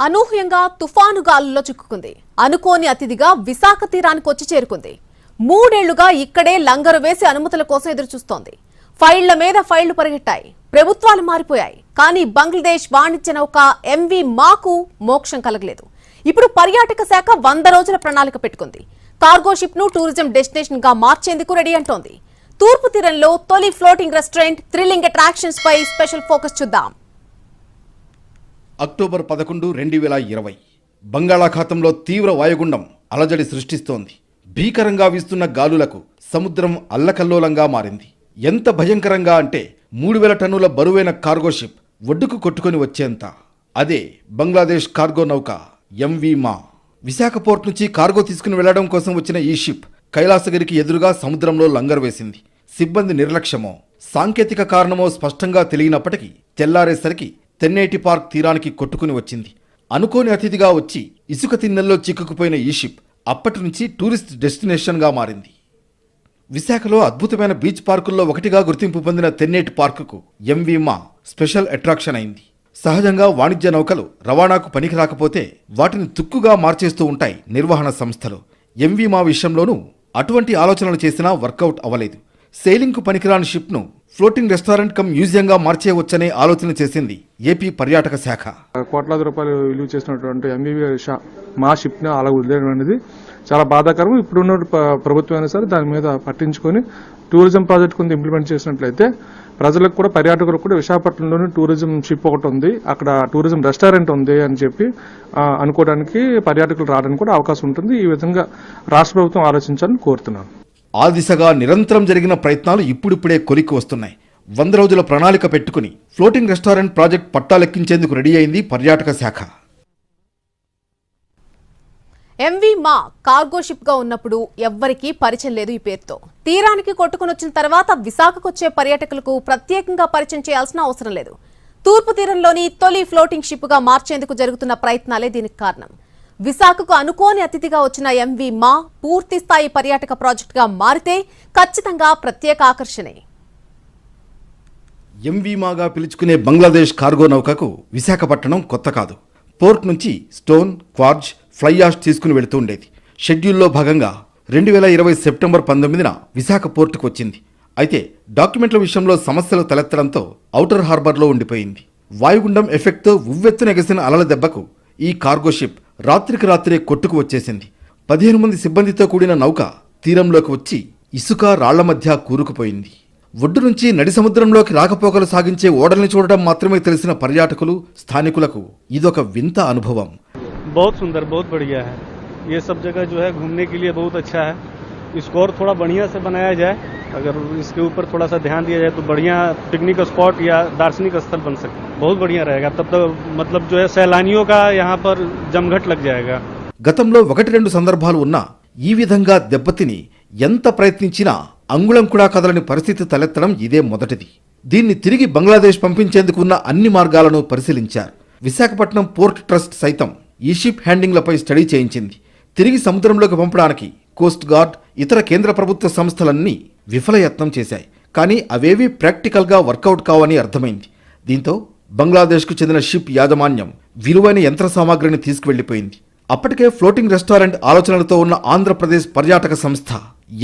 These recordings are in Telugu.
అనూహ్యంగా తుఫాను గాలుల్లో చిక్కుకుంది. అనుకోని అతిథిగా విశాఖ తీరానికి వచ్చి చేరుకుంది. 3 ఏళ్లుగా ఇక్కడే లంగరు వేసి అనుమతుల కోసం ఎదురుచూస్తోంది. ఫైళ్ల మీద ఫైళ్లు పరిగెట్టాయి. ప్రభుత్వాలు మారిపోయాయి. కానీ బంగ్లాదేశ్ వాణిజ్య నౌక ఎంవి మాకు మోక్షం కలగలేదు. ఇప్పుడు పర్యాటక శాఖ 100 రోజుల ప్రణాళిక పెట్టుకుంది. కార్గో షిప్ ను టూరిజం డెస్టినేషన్ గా మార్చేందుకు రెడీ అంటోంది. తూర్పు తీరంలో తొలి ఫ్లోటింగ్ రెస్టారెంట్, థ్రిల్లింగ్ అట్రాక్షన్స్ పై స్పెషల్ ఫోకస్ చూద్దాం. అక్టోబర్ 11, 2020 బంగాళాఖాతంలో తీవ్ర వాయుగుండం అలజడి సృష్టిస్తోంది. భీకరంగా వీస్తున్న గాలులకు సముద్రం అల్లకల్లోలంగా మారింది. ఎంత భయంకరంగా అంటే 3000 టన్నుల బరువైన కార్గో షిప్ ఒడ్డుకు కొట్టుకొని వచ్చేంత. అదే బంగ్లాదేశ్ కార్గో నౌక ఎంవి మా. విశాఖ పోర్ట్ నుంచి కార్గో తీసుకుని వెళ్లడం కోసం వచ్చిన ఈ షిప్ కైలాసగిరికి ఎదురుగా సముద్రంలో లంగరు వేసింది. సిబ్బంది నిర్లక్ష్యమో సాంకేతిక కారణమో స్పష్టంగా తెలియనప్పటికీ తెల్లారేసరికి తెన్నేటి పార్క్ తీరానికి కొట్టుకుని వచ్చింది. అనుకోని అతిథిగా వచ్చి ఇసుక తిన్నెల్లో చిక్కుకుపోయిన ఈ షిప్ అప్పటి నుంచి టూరిస్ట్ డెస్టినేషన్గా మారింది. విశాఖలో అద్భుతమైన బీచ్ పార్కుల్లో ఒకటిగా గుర్తింపు పొందిన తెన్నేటి పార్కుకు ఎంవి మా స్పెషల్ అట్రాక్షన్ అయింది. సహజంగా వాణిజ్య నౌకలు రవాణాకు పనికి రాకపోతే వాటిని తుక్కుగా మార్చేస్తూ ఉంటాయి నిర్వహణ సంస్థలు. ఎంవి మా విషయంలోనూ అటువంటి ఆలోచనలు చేసినా వర్కౌట్ అవ్వలేదు. సెయిలింగ్కు పనికిరాని షిప్ను ఫ్లోటింగ్ రెస్టారెంట్ కమ్ మ్యూజియంగా మార్చేయవచ్చనే ఆలోచన చేసింది ఏపీ పర్యాటక శాఖ. కోట్లాది రూపాయలు విలువ చేసినటువంటి ఎంవీవీ మా షిప్ ని అలా వదిలేయడం అనేది చాలా బాధాకరం. ఇప్పుడున్న ప్రభుత్వం అయినా సరే దాని మీద పట్టించుకొని టూరిజం ప్రాజెక్ట్ కొంత ఇంప్లిమెంట్ చేసినట్లయితే ప్రజలకు కూడా, పర్యాటకులకు కూడా విశాఖపట్నంలోని టూరిజం షిప్ ఒకటి ఉంది, అక్కడ టూరిజం రెస్టారెంట్ ఉంది అని చెప్పి అనుకోవడానికి, పర్యాటకులు రావడానికి కూడా అవకాశం ఉంటుంది. ఈ విధంగా రాష్ట్ర ప్రభుత్వం ఆలోచించాలని కోరుతున్నాను. ఆ దిశగా నిరంతరం జరిగిన ప్రయత్నాలు ఇప్పుడిప్పుడే కొలిక్కి వస్తున్నాయి. 100 రోజుల ప్రణాళిక పెట్టుకుని ఫ్లోటింగ్ రెస్టారెంట్ ప్రాజెక్ట్ పట్టాలెక్కించేందుకు రెడీ అయింది పర్యాటక శాఖ. ఎంవి మా కార్గో షిప్ గా ఉన్నప్పుడు ఎవ్వరికీ పరిచయం లేదు ఈ పేరుతో. తీరానికి కొట్టుకుని వచ్చిన తర్వాత విశాఖకు వచ్చే పర్యాటకులకు ప్రత్యేకంగా పరిచయం చేయాల్సిన అవసరం లేదు. తూర్పు తీరంలోని తొలి ఫ్లోటింగ్ షిప్ గా మార్చేందుకు జరుగుతున్న ప్రయత్నాలే దీనికి కారణం. విశాఖకు అనుకోని అతిథిగా వచ్చిన ఎంవి మా పూర్తి స్థాయి పర్యాటక ప్రాజెక్ట్ గా మారితే ఖచ్చితంగా ప్రత్యేక ఆకర్షణే. ఎంవి మాగా పిలుచుకునే బంగ్లాదేశ్ కార్గో నౌకకు విశాఖపట్నం కొత్త కాదు. పోర్ట్ నుంచి స్టోన్, క్వార్జ్, ఫ్లై యాష్ తీసుకుని వెళుతూ ఉండేది. షెడ్యూల్లో భాగంగా 2020 సెప్టెంబర్ 19న విశాఖ పోర్టుకు వచ్చింది. అయితే డాక్యుమెంట్ల విషయంలో సమస్యలు తలెత్తడంతో ఔటర్ హార్బర్లో ఉండిపోయింది. వాయుగుండం ఎఫెక్ట్తో ఉవ్వెత్తున ఎగసిన అలల దెబ్బకు ఈ కార్గో షిప్ రాత్రికి రాత్రే కొట్టుకు వచ్చేసింది. 15 మంది సిబ్బందితో కూడిన నౌక తీరంలోకి వచ్చి ఇసుక రాళ్ల మధ్య కూరుకుపోయింది. ఒడ్డు నుంచి నడి సముద్రంలోకి రాకపోకలు సాగించే ఓడల్ని చూడడం మాత్రమే తెలిసిన పర్యాటకులు, స్థానికులకు ఇదొక వింత అనుభవం. बहुत सुंदर, बहुत बढ़िया है. ये सब जगह जो है घूमने के लिए बहुत अच्छा है. इसको और थोड़ा बढ़िया से बनाया जाए, अगर इसके ऊपर थोड़ा सा ध्यान दिया जाए तो बढ़िया पिकनिक स्पॉट या दार्शनिक स्थल बन सकता है. बहुत बढ़िया रहेगा. तब तक मतलब जो है सैलानियों का यहाँ पर जमघट लग जाएगा. గతంలో 1-2 సందర్భాలు ఉన్నా ఈ విధంగా దెబ్బతిని ఎంత ప్రయత్నించినా అంగుళం కూడా కదలని పరిస్థితి తలెత్తడం ఇదే మొదటిది. దీన్ని తిరిగి బంగ్లాదేశ్ పంపించేందుకు ఉన్న అన్ని మార్గాలను పరిశీలించారు. విశాఖపట్నం పోర్ట్ ట్రస్ట్ సైతం ఈ షిప్ హ్యాండింగ్లపై స్టడీ చేయించింది. తిరిగి సముద్రంలోకి పంపడానికి కోస్ట్ గార్డ్, ఇతర కేంద్ర ప్రభుత్వ సంస్థలన్నీ విఫలయత్నం చేశాయి. కానీ అవేవీ ప్రాక్టికల్గా వర్కౌట్ కావని అర్థమైంది. దీంతో బంగ్లాదేశ్కు చెందిన షిప్ యాజమాన్యం విలువైన యంత్ర సామాగ్రిని తీసుకువెళ్లిపోయింది. అప్పటికే ఫ్లోటింగ్ రెస్టారెంట్ ఆలోచనలతో ఉన్న ఆంధ్రప్రదేశ్ పర్యాటక సంస్థ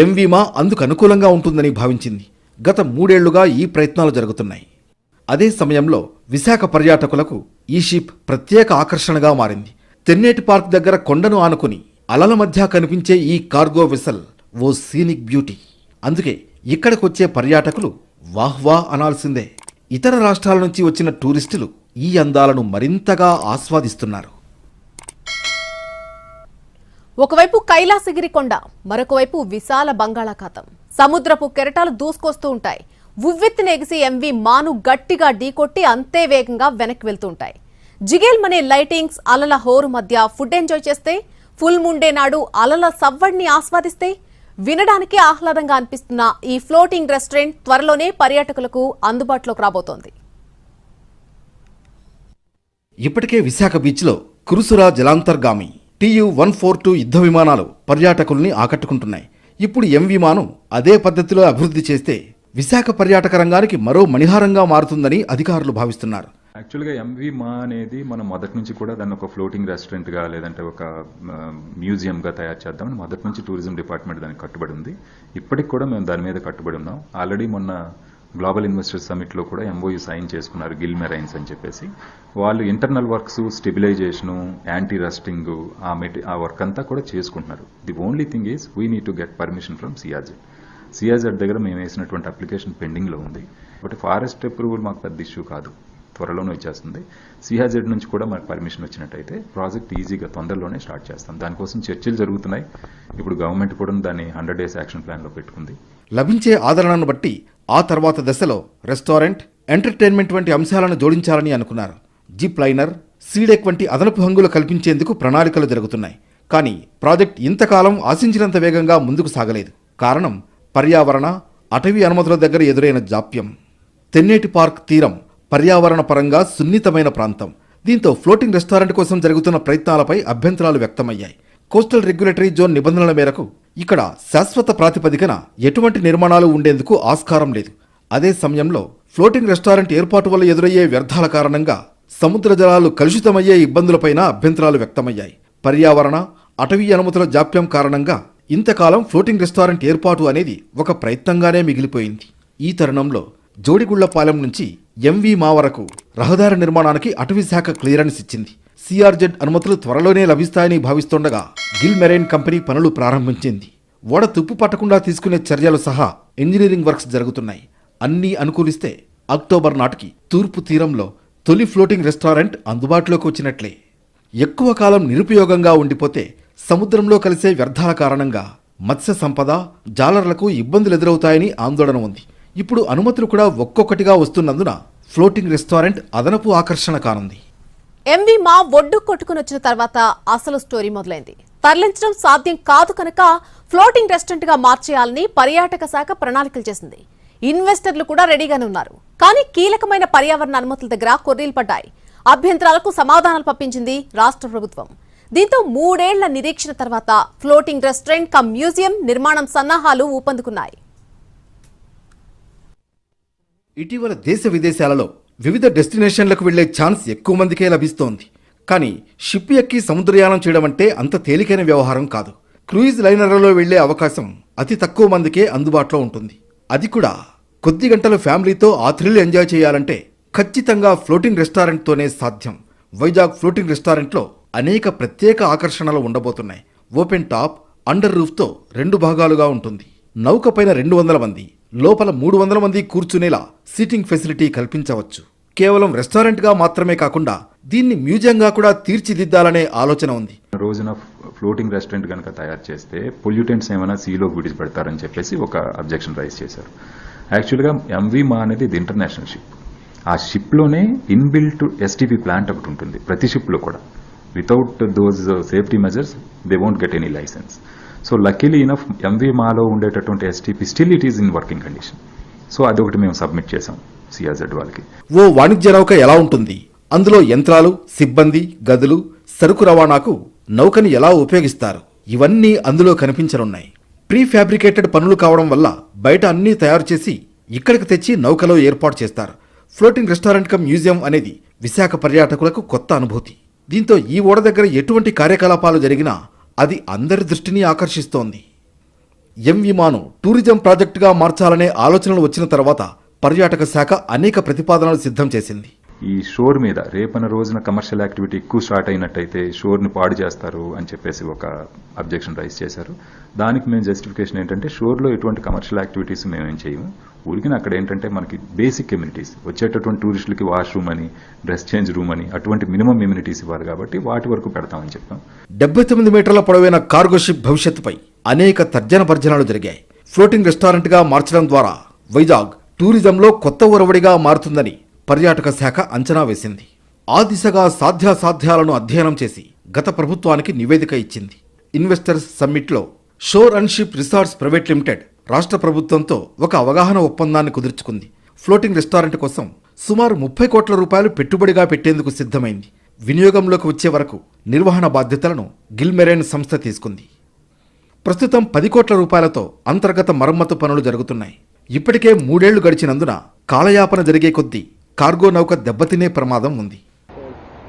ఎంవి మా అందుకు అనుకూలంగా ఉంటుందని భావించింది. గత 3 ఏళ్లుగా ఈ ప్రయత్నాలు జరుగుతున్నాయి. అదే సమయంలో విశాఖ పర్యాటకులకు ఈ షిప్ ప్రత్యేక ఆకర్షణగా మారింది. తెన్నేటి పార్క్ దగ్గర కొండను ఆనుకుని అలల మధ్య కనిపించే ఈ కార్గో వెసల్ ఓ సీనిక్ బ్యూటీ. అందుకే ఇక్కడికొచ్చే పర్యాటకులు వాహ్వా అనాల్సిందే. ఇతర రాష్ట్రాల నుంచి వచ్చిన టూరిస్టులు ఈ అందాలను మరింతగా ఆస్వాదిస్తున్నారు. ఒకవైపు కైలాసగిరి కొండ, మరొకవైపు విశాల బంగాళాఖాతం. సముద్రపు కెరటాలు దూసుకొస్తూ ఉంటాయి. ఉవ్వెత్తున ఎగిసి ఎంవి మాను గట్టిగా ఢీకొట్టి అంతే వేగంగా వెనక్కి వెళ్తూ ఉంటాయి. జిగేల్మనే లైటింగ్స్, అలల హోరు మధ్య ఫుడ్ ఎంజాయ్ చేస్తే, ఫుల్ ముండే నాడు అలల సవ్వడిని ఆస్వాదిస్తే వినడానికి ఆహ్లాదంగా అనిపిస్తున్న ఈ ఫ్లోటింగ్ రెస్టారెంట్ త్వరలోనే పర్యాటకులకు అందుబాటులోకి రాబోతోంది. ఇప్పటికే విశాఖ బీచ్లో కురుసురా జలాంతర్గామి TU-142 యుద్ధ విమానాలు పర్యాటకుల్ని ఆకట్టుకుంటున్నాయి. ఇప్పుడు ఎంవి మాను అదే పద్ధతిలో అభివృద్ధి చేస్తే విశాఖ పర్యాటక రంగానికి మరో మణిహారంగా మారుతుందని అధికారులు భావిస్తున్నారు. యాక్చువల్గా ఎంవి మా అనేది మనం మొదటి నుంచి కూడా దాన్ని ఒక ఫ్లోటింగ్ రెస్టారెంట్గా లేదంటే ఒక మ్యూజియంగా తయారు చేద్దామని మొదటి నుంచి టూరిజం డిపార్ట్మెంట్ దానికి కట్టుబడి ఉంది. ఇప్పటికి కూడా మేము దాని మీద కట్టుబడి ఉన్నాం. ఆల్రెడీ మొన్న గ్లోబల్ ఇన్వెస్టర్స్ సమిట్లో కూడా ఎంఓయూ సైన్ చేసుకున్నారు గిల్ మెరైన్స్ అని చెప్పేసి. వాళ్ళు ఇంటర్నల్ వర్క్స్, స్టెబిలైజేషను, యాంటీ రస్టింగ్, ఆ వర్క్ అంతా కూడా చేసుకుంటున్నారు. The only thing is we need to get permission from CRZ దగ్గర మేము వేసినటువంటి అప్లికేషన్ పెండింగ్లో ఉంది. బట్ ఫారెస్ట్ అప్రూవల్ మాకు పెద్ద ఇష్యూ కాదు, త్వరలోనే వచ్చేస్తుంది. సిఆర్జెడ్ నుంచి కూడా మనకు పర్మిషన్ వచ్చినట్టయితే ప్రాజెక్ట్ ఈజీగా తొందరలోనే స్టార్ట్ చేస్తాం. దానికోసం చర్చలు జరుగుతున్నాయి. ఇప్పుడు గవర్నమెంట్ కూడా దాన్ని 100 days యాక్షన్ ప్లాన్లో పెట్టుకుంది. లభించే ఆదరణను బట్టి ఆ తర్వాత దశలో రెస్టారెంట్, ఎంటర్టైన్మెంట్ వంటి అంశాలను జోడించాలని అనుకున్నారు. జిప్ లైనర్, సీడెక్ వంటి అదనపు హంగులు కల్పించేందుకు ప్రణాళికలు జరుగుతున్నాయి. కానీ ప్రాజెక్ట్ ఇంతకాలం ఆశించినంత వేగంగా ముందుకు సాగలేదు. కారణం పర్యావరణ, అటవీ అనుమతుల దగ్గర ఎదురైన జాప్యం. తెన్నేటి పార్క్ తీరం పర్యావరణ పరంగా సున్నితమైన ప్రాంతం. దీంతో ఫ్లోటింగ్ రెస్టారెంట్ కోసం జరుగుతున్న ప్రయత్నాలపై అభ్యంతరాలు వ్యక్తమయ్యాయి. కోస్టల్ రెగ్యులేటరీ జోన్ నిబంధనల మేరకు ఇక్కడ శాశ్వత ప్రాతిపదికన ఎటువంటి నిర్మాణాలు ఉండేందుకు ఆస్కారం లేదు. అదే సమయంలో ఫ్లోటింగ్ రెస్టారెంట్ ఏర్పాటు వల్ల ఎదురయ్యే వ్యర్థాల కారణంగా సముద్ర జలాలు కలుషితమయ్యే ఇబ్బందులపైన అభ్యంతరాలు వ్యక్తమయ్యాయి. పర్యావరణ, అటవీ అనుమతుల జాప్యం కారణంగా ఇంతకాలం ఫ్లోటింగ్ రెస్టారెంట్ ఏర్పాటు అనేది ఒక ప్రయత్నంగానే మిగిలిపోయింది. ఈ తరుణంలో జోడిగుళ్లపాలెం నుంచి ఎంవి మా వరకు రహదారి నిర్మాణానికి అటవీ శాఖ క్లియరెన్స్ ఇచ్చింది. సిఆర్జెడ్ అనుమతులు త్వరలోనే లభిస్తాయని భావిస్తుండగా గిల్ మెరైన్ కంపెనీ పనులు ప్రారంభించింది. ఓడ తుప్పు పట్టకుండా తీసుకునే చర్యలు సహా ఇంజనీరింగ్ వర్క్స్ జరుగుతున్నాయి. అన్నీ అనుకూలిస్తే అక్టోబర్ నాటికి తూర్పు తీరంలో తొలి ఫ్లోటింగ్ రెస్టారెంట్ అందుబాటులోకి వచ్చినట్లే. ఎక్కువ కాలం నిరుపయోగంగా ఉండిపోతే సముద్రంలో కలిసే వ్యర్థాల కారణంగా మత్స్య సంపద, జాలర్లకు ఇబ్బందులు ఎదురవుతాయని ఆందోళన ఉంది. ఇప్పుడు అనుమతులు కూడా ఒక్కొక్కటిగా వస్తున్నందున ఫ్లోటింగ్ రెస్టారెంట్ అదనపు ఆకర్షణ కానుంది. ఎంవి మా ఒడ్డు కొట్టుకుని వచ్చిన తర్వాత అసలు స్టోరీ మొదలైంది. తరలించడం సాధ్యం కాదు కనుక ఫ్లోటింగ్ రెస్టారెంట్ గా మార్చేయాలని పర్యాటక శాఖ ప్రణాళికలు చేసింది. ఇన్వెస్టర్లు కూడా రెడీగానే ఉన్నారు. కానీ కీలకమైన పర్యావరణ అనుమతుల దగ్గర కొర్రీలు పడ్డాయి. అభ్యంతరాలకు సమాధానాలు పంపించింది రాష్ట్ర ప్రభుత్వం. దీంతో 3 ఏళ్ల నిరీక్షణ తర్వాత ఫ్లోటింగ్ రెస్టారెంట్ కమ్ మ్యూజియం నిర్మాణం సన్నాహాలు ఊపందుకున్నాయి. ఇటీవల దేశ విదేశాలలో వివిధ డెస్టినేషన్లకు వెళ్లే ఛాన్స్ ఎక్కువ మందికే లభిస్తోంది. కానీ షిప్ ఎక్కి సముద్రయానం చేయడం అంటే అంత తేలికైన వ్యవహారం కాదు. క్రూయిజ్ లైనర్లలో వెళ్లే అవకాశం అతి తక్కువ మందికే అందుబాటులో ఉంటుంది. అది కూడా కొద్ది గంటలు ఫ్యామిలీతో ఆ థ్రిల్ ఎంజాయ్ చేయాలంటే ఖచ్చితంగా ఫ్లోటింగ్ రెస్టారెంట్తోనే సాధ్యం. వైజాగ్ ఫ్లోటింగ్ రెస్టారెంట్లో అనేక ప్రత్యేక ఆకర్షణలు ఉండబోతున్నాయి. ఓపెన్ టాప్, అండర్ రూఫ్తో 2 భాగాలుగా ఉంటుంది. నౌక పైన 200 మంది, లోపల 300 మంది కూర్చునేలా సీటింగ్ ఫెసిలిటీ కల్పించవచ్చు. కేవలం రెస్టారెంట్గా మాత్రమే కాకుండా దీన్ని మ్యూజియంగా కూడా తీర్చిదిద్దాలనే ఆలోచన ఉంది. రోజున ఫ్లోటింగ్ రెస్టారెంట్ కనుక తయారు చేస్తే పొల్యూటెంట్స్ ఏమైనా సీలో విడిచిపెడతారని చెప్పేసి ఒక అబ్జెక్షన్ రైజ్ చేశారు. యాక్చువల్గా ఎంవి మా అనేది ఇది ఇంటర్నేషనల్ షిప్. ఆ షిప్లోనే ఇన్బిల్ట్ ఎస్టీపీ ప్లాంట్ ఒకటి ఉంటుంది ప్రతి షిప్లో కూడా. Without those safety measures they won't get any license. So luckily enough MV మాలో ఉండేటటువంటి STP still it is in working condition. So అదొకటి మేము సబ్మిట్ చేసాం సిఆర్జెడ్ వాళ్ళకి. ఓ వాణిజ్య నౌక ఎలా ఉంటుంది, అందులో యంత్రాలు, సిబ్బంది, గదులు, సరుకు రవాణాకు నౌకని ఎలా ఉపయోగిస్తారు, ఇవన్నీ అందులో కనిపించనున్నాయి. ప్రీ ఫ్యాబ్రికేటెడ్ పనులు కావడం వల్ల బయట అన్నీ తయారు చేసి ఇక్కడికి తెచ్చి నౌకలో ఏర్పాటు చేస్తారు. ఫ్లోటింగ్ రెస్టారెంట్ కమ్ మ్యూజియం అనేది విశాఖ పర్యాటకులకు కొత్త అనుభూతి. దీంతో ఈ ఓడ దగ్గర ఎటువంటి కార్యకలాపాలు జరిగినా అది అందరి దృష్టిని ఆకర్షిస్తోంది. ఎంవిమాను టూరిజం ప్రాజెక్టుగా మార్చాలనే ఆలోచనలు వచ్చిన తర్వాత పర్యాటక శాఖ అనేక ప్రతిపాదనలు సిద్ధం చేసింది. ఈ షోర్ మీద రేపన రోజున కమర్షియల్ యాక్టివిటీ ఎక్కువ స్టార్ట్ అయినట్టయితే షోర్ని పాడు చేస్తారు అని చెప్పేసి ఒక అబ్జెక్షన్ రైజ్ చేశారు. దానికి మేము జస్టిఫికేషన్ ఏంటంటే షోర్లో ఎటువంటి కమర్షియల్ యాక్టివిటీస్ మేమేం చేయము. ఊరికిన అక్కడ ఏంటంటే మనకి బేసిక్ ఎమ్యూనిటీస్, వచ్చేటటువంటి టూరిస్టులకి వాష్రూమ్ అని, డ్రెస్ చేంజ్ రూమ్ అని అటువంటి మినిమం ఎమ్యూనిటీస్ ఇవ్వాలి కాబట్టి వాటి వరకు పెడతామని చెప్పాం. 79 మీటర్ల పొడవైన కార్గో షిప్ భవిష్యత్తుపై అనేక తర్జన భర్జనాలు జరిగాయి. ఫ్లోటింగ్ రెస్టారెంట్గా మార్చడం ద్వారా వైజాగ్ టూరిజంలో కొత్త ఒరవడిగా మారుతుందని పర్యాటక శాఖ అంచనా వేసింది. ఆ దిశగా సాధ్యాసాధ్యాలను అధ్యయనం చేసి గత ప్రభుత్వానికి నివేదిక ఇచ్చింది. ఇన్వెస్టర్స్ సమ్మిట్లో Shore and Ship Resorts Private Limited రాష్ట్ర ప్రభుత్వంతో ఒక అవగాహన ఒప్పందాన్ని కుదుర్చుకుంది. ఫ్లోటింగ్ రెస్టారెంట్ కోసం సుమారు 30 కోట్ల రూపాయలు పెట్టుబడిగా పెట్టేందుకు సిద్ధమైంది. వినియోగంలోకి వచ్చే వరకు నిర్వహణ బాధ్యతలను గిల్ మెరైన్ సంస్థ తీసుకుంది. ప్రస్తుతం 10 కోట్ల రూపాయలతో అంతర్గత మరమ్మతు పనులు జరుగుతున్నాయి. ఇప్పటికే 3 ఏళ్లు గడిచినందున కాలయాపన జరిగే కొద్దీ కార్గో నౌక దెబ్బతినే ప్రమాదం ఉంది.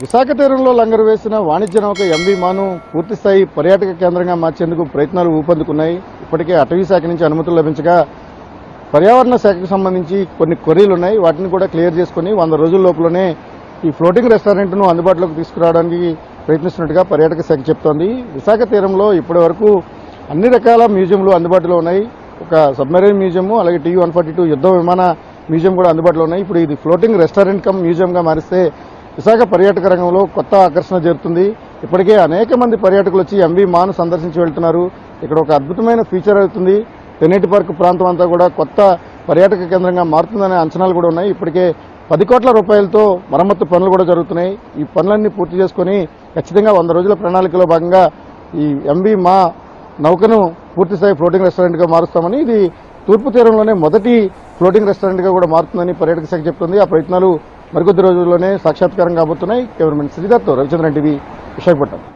విశాఖ తీరంలో లంగరు వేసిన వాణిజ్య నౌక ఎంవి మాను పూర్తిస్థాయి పర్యాటక కేంద్రంగా మార్చేందుకు ప్రయత్నాలు ఊపందుకున్నాయి. ఇప్పటికే అటవీ శాఖ నుంచి అనుమతులు లభించగా పర్యావరణ శాఖకు సంబంధించి కొన్ని క్వరీలు ఉన్నాయి. వాటిని కూడా క్లియర్ చేసుకుని 100 రోజుల లోపలనే ఈ ఫ్లోటింగ్ రెస్టారెంట్ను అందుబాటులోకి తీసుకురావడానికి ప్రయత్నిస్తున్నట్టుగా పర్యాటక శాఖ చెప్తోంది. విశాఖ తీరంలో ఇప్పటి వరకు అన్ని రకాల మ్యూజియంలు అందుబాటులో ఉన్నాయి. ఒక సబ్మెరైన్ మ్యూజియం, అలాగే TU-142 యుద్ధ విమాన మ్యూజియం కూడా అందుబాటులో ఉన్నాయి. ఇప్పుడు ఇది ఫ్లోటింగ్ రెస్టారెంట్ కమ్ మ్యూజియంగా మారిస్తే విశాఖ పర్యాటక రంగంలో కొత్త ఆకర్షణ జరుగుతుంది. ఇప్పటికే అనేక మంది పర్యాటకులు వచ్చి ఎంవి మాను సందర్శించి వెళ్తున్నారు. ఇక్కడ ఒక అద్భుతమైన ఫీచర్ అవుతుంది. తెన్నేటి పార్క్ ప్రాంతం అంతా కూడా కొత్త పర్యాటక కేంద్రంగా మారుతుందనే అంచనాలు కూడా ఉన్నాయి. ఇప్పటికే 10 కోట్ల రూపాయలతో మరమ్మతు పనులు కూడా జరుగుతున్నాయి. ఈ పనులన్నీ పూర్తి చేసుకుని ఖచ్చితంగా 100 రోజుల ప్రణాళికలో భాగంగా ఈ ఎంవి మా నౌకను పూర్తిస్థాయి ఫ్లోటింగ్ రెస్టారెంట్గా మారుస్తామని, ఇది తూర్పు తీరంలోనే మొదటి ఫ్లోటింగ్ రెస్టారెంట్గా కూడా మారుతుందని పర్యాటక శాఖ చెప్తుంది. ఆ ప్రయత్నాలు మరికొద్ది రోజుల్లోనే సాక్షాత్కారం కాబోతున్నాయి. కెమెరామెన్ శ్రీధర్తో రవిచంద్రన్ టీవీ, విశాఖపట్నం.